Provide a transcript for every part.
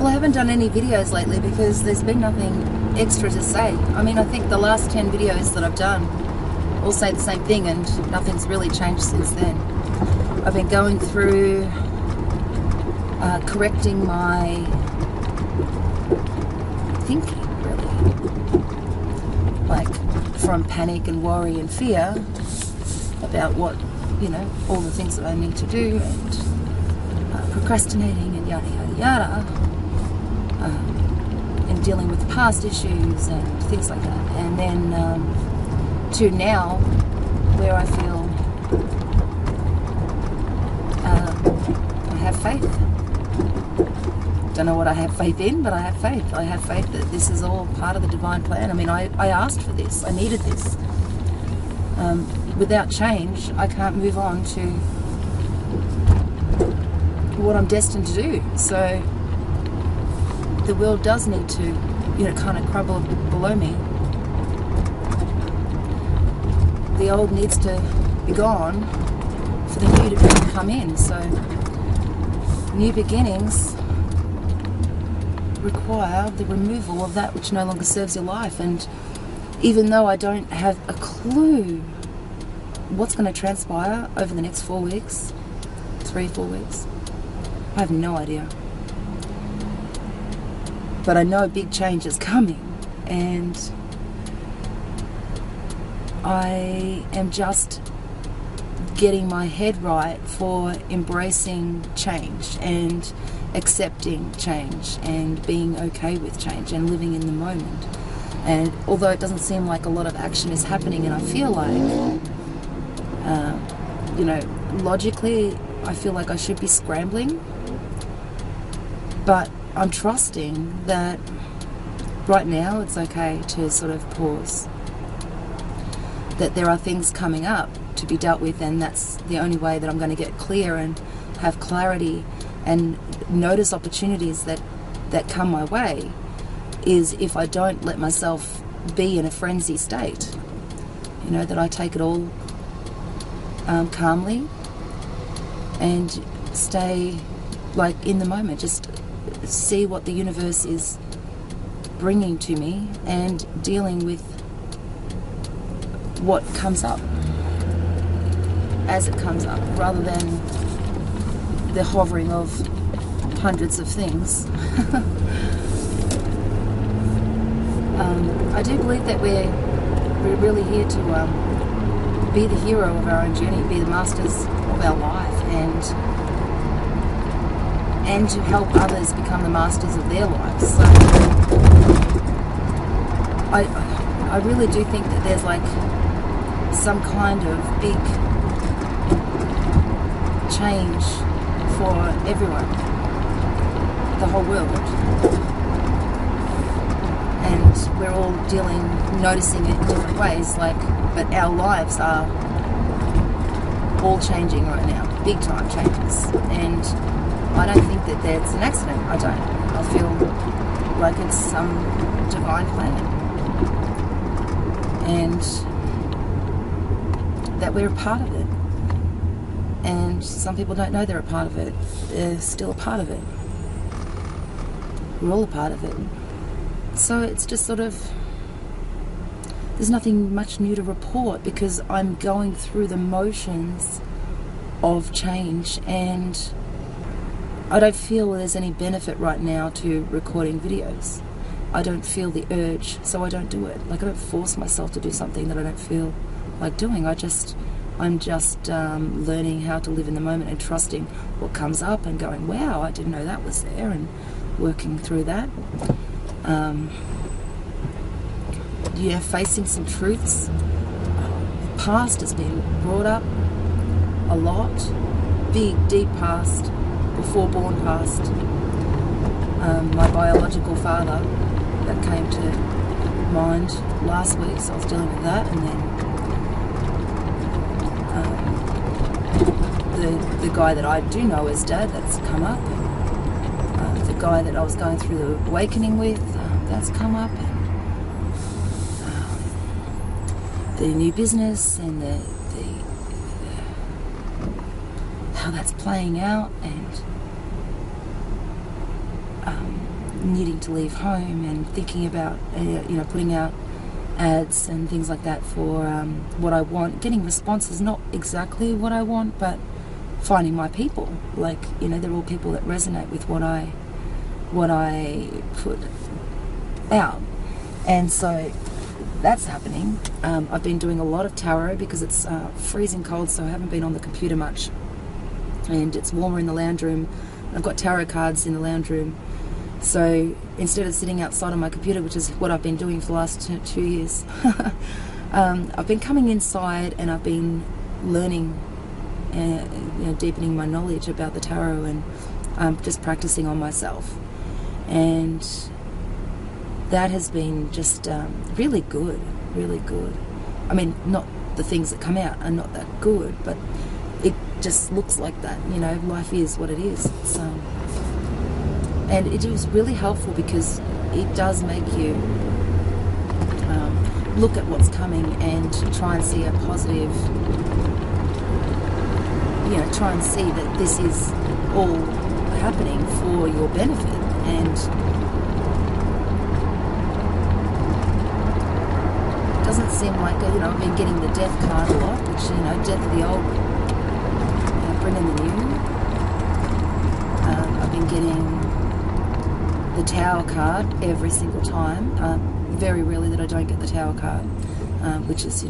Well, I haven't done any videos lately because there's been nothing extra to say. I mean, I think the last 10 videos that I've done all say the same thing and nothing's really changed since then. I've been going through correcting my thinking, really. Like, from panic and worry and fear about what, you know, all the things that I need to do, and procrastinating and yada yada yada, and dealing with past issues and things like that, and then to now where I feel I have faith. Don't know what I have faith in, but I have faith. I have faith that this is all part of the divine plan. I mean, I asked for this. I needed this. Without change, I can't move on to what I'm destined to do. So the world does need to, you know, kind of crumble below me. The old needs to be gone for the new to come in. So new beginnings require the removal of that which no longer serves your life. And even though I don't have a clue what's going to transpire over the next 4 weeks, 3-4 weeks, I have no idea. But I know a big change is coming, and I am just getting my head right for embracing change and accepting change and being okay with change and living in the moment. And although it doesn't seem like a lot of action is happening, and I feel like, you know, logically I feel like I should be scrambling, but I'm trusting that right now it's okay to sort of pause, that there are things coming up to be dealt with, and that's the only way that I'm going to get clear and have clarity and notice opportunities that come my way, is if I don't let myself be in a frenzy state. You know, that I take it all calmly and stay like in the moment, just see what the universe is bringing to me and dealing with what comes up as it comes up, rather than the hovering of hundreds of things. I do believe that we're really here to be the hero of our own journey, be the masters of our life, and to help others become the masters of their lives. So I really do think that there's like some kind of big change for everyone, the whole world, and we're all noticing it in different ways, like, but our lives are all changing right now, big time changes, and I don't think that that's an accident. I don't. I feel like it's some divine plan, and that we're a part of it. And some people don't know they're a part of it. They're still a part of it. We're all a part of it. So it's just sort of, there's nothing much new to report, because I'm going through the motions of change, and I don't feel there's any benefit right now to recording videos. I don't feel the urge, so I don't do it. Like, I don't force myself to do something that I don't feel like doing. I'm just learning how to live in the moment and trusting what comes up and going, wow, I didn't know that was there, and working through that. Yeah, facing some truths. The past has been brought up a lot. Big, deep past, before born past. My biological father, that came to mind last week, so I was dealing with that, and then the guy that I do know as Dad, that's come up. The guy that I was going through the awakening with, that's come up. The new business and the how that's playing out, and needing to leave home and thinking about putting out ads and things like that for what I want, getting responses not exactly what I want, but finding my people. Like, they're all people that resonate with what I put out. And so that's happening. I've been doing a lot of tarot because it's freezing cold, so I haven't been on the computer much, and it's warmer in the lounge room. I've got tarot cards in the lounge room, so instead of sitting outside on my computer, which is what I've been doing for the last 2 years, I've been coming inside and I've been learning and deepening my knowledge about the tarot, and just practicing on myself. And that has been just really good, really good. I mean, not the things that come out are not that good, but it just looks like that. Life is what it is. And it was really helpful because it does make you look at what's coming and try and see a positive, try and see that this is all happening for your benefit. And it doesn't seem like, I've been getting the death card a lot, which, death of the old, bring in the new. I've been getting the Tower card every single time. Very rarely that I don't get the Tower card, which is,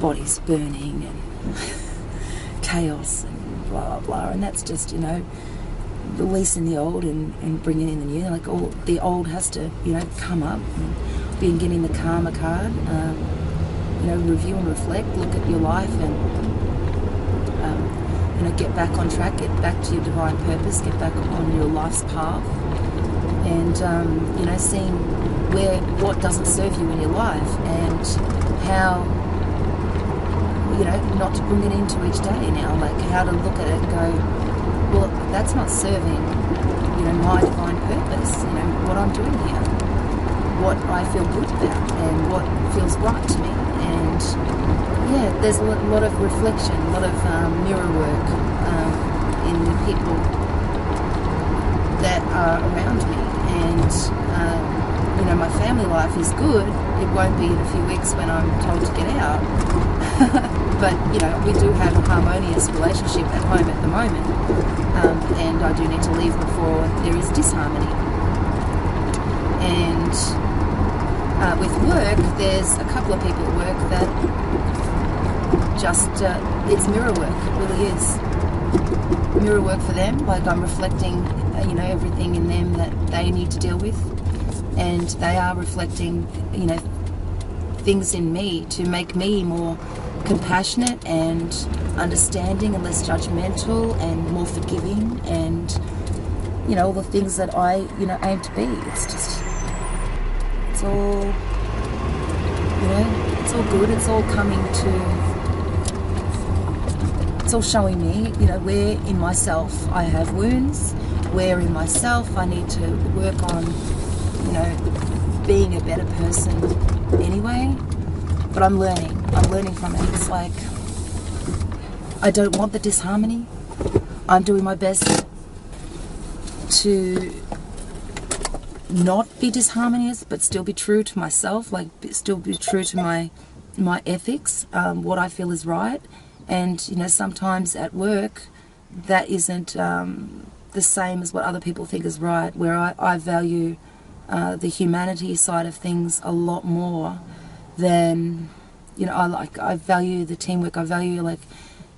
bodies burning and chaos and blah, blah, blah. And that's just, releasing the old and bringing in the new. Like, all the old has to, come up. And been getting the Karma card, review and reflect, look at your life and, get back on track, get back to your divine purpose, get back on your life's path, and, seeing what doesn't serve you in your life, and how, not to bring it into each day now, like how to look at it and go, well, that's not serving, my divine purpose, what I'm doing here, what I feel good about, and what feels right to me. And yeah, there's a lot of reflection, a lot of mirror work in the people that are around me. And my family life is good. It won't be in a few weeks when I'm told to get out. But we do have a harmonious relationship at home at the moment, and I do need to leave before there is disharmony. And with work, there's a couple of people at work that just, it's mirror work, it really is. Mirror work for them, like I'm reflecting, everything in them that they need to deal with, and they are reflecting, things in me to make me more compassionate and understanding and less judgmental and more forgiving, and, all the things that I, aim to be. It's just, it's all, it's all good. It's all coming to, it's all showing me, where in myself I have wounds, where in myself I need to work on, being a better person anyway. But I'm learning from it. It's like, I don't want the disharmony. I'm doing my best to not be disharmonious, but still be true to myself, like still be true to my ethics, what I feel is right. And sometimes at work that isn't the same as what other people think is right, where I value the humanity side of things a lot more than, I value the teamwork. I value, like,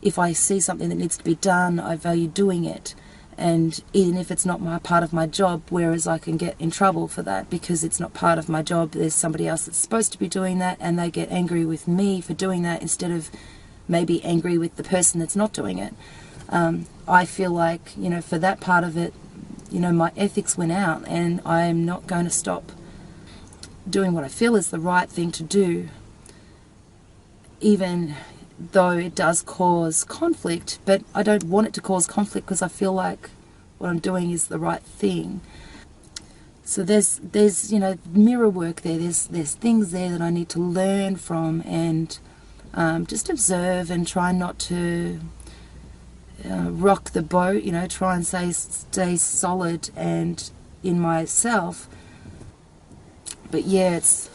if I see something that needs to be done, I value doing it. And even if it's not part of my job, whereas I can get in trouble for that because it's not part of my job, there's somebody else that's supposed to be doing that, and they get angry with me for doing that instead of maybe angry with the person that's not doing it. I feel like, for that part of it, my ethics went out, and I'm not going to stop doing what I feel is the right thing to do, even though it does cause conflict. But I don't want it to cause conflict because I feel like what I'm doing is the right thing. So there's mirror work there. There's things there that I need to learn from, and just observe and try not to rock the boat, you know, try and stay solid and in myself. But yeah, it's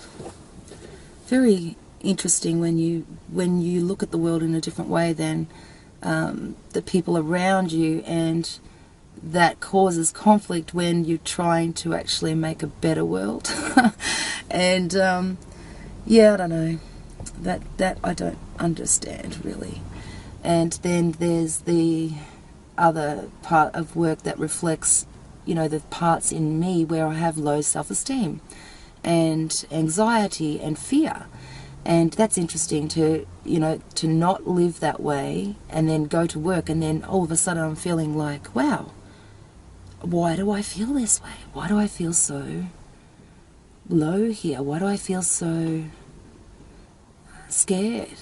very interesting when you look at the world in a different way than the people around you, and that causes conflict when you're trying to actually make a better world. And yeah, I don't know, that I don't understand really. And then there's the other part of work that reflects, you know, the parts in me where I have low self-esteem and anxiety and fear. And that's interesting to, you know, to not live that way and then go to work and then all of a sudden I'm feeling like, wow, why do I feel this way? Why do I feel so low here? Why do I feel so scared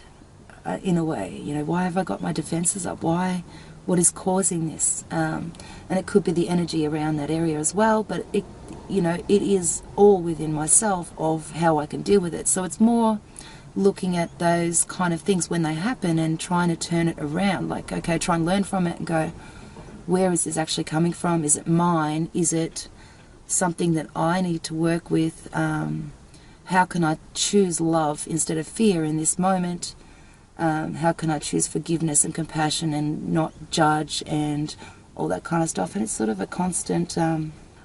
in a way? You know, why have I got my defenses up? Why? What is causing this? And it could be the energy around that area as well, but it, you know, it is all within myself of how I can deal with it. So it's more looking at those kind of things when they happen and trying to turn it around. Like, okay, try and learn from it and go, where is this actually coming from? Is it mine? Is it something that I need to work with? How can I choose love instead of fear in this moment? How can I choose forgiveness and compassion and not judge and all that kind of stuff? And it's sort of a constant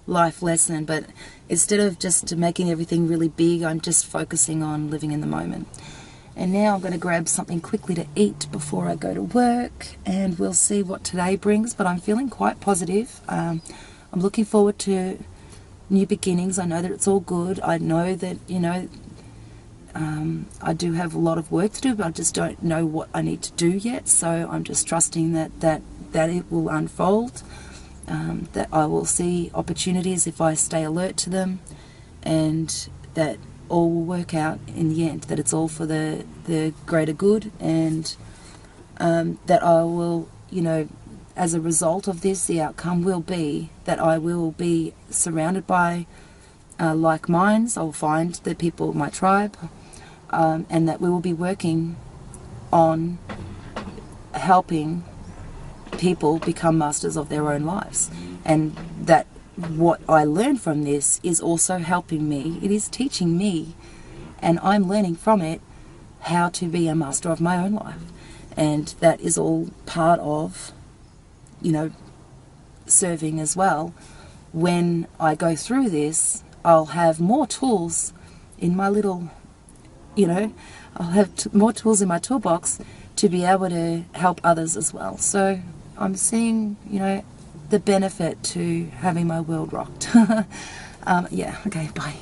life lesson, but instead of just making everything really big, I'm just focusing on living in the moment. And now I'm going to grab something quickly to eat before I go to work, and we'll see what today brings, but I'm feeling quite positive. I'm looking forward to new beginnings. I know that it's all good. I know that, you know, I do have a lot of work to do, but I just don't know what I need to do yet, so I'm just trusting that it will unfold, that I will see opportunities if I stay alert to them, and that all will work out in the end, that it's all for the greater good, and that I will, you know, as a result of this, the outcome will be that I will be surrounded by like minds. I'll find the people, my tribe, and that we will be working on helping people become masters of their own lives, and that what I learned from this is also helping me. It is teaching me, and I'm learning from it how to be a master of my own life, and that is all part of, you know, serving as well. When I go through this, I'll have more tools in my little, you know, I'll have more tools in my toolbox to be able to help others as well. So I'm seeing, you know, the benefit to having my world rocked. Yeah, okay, bye.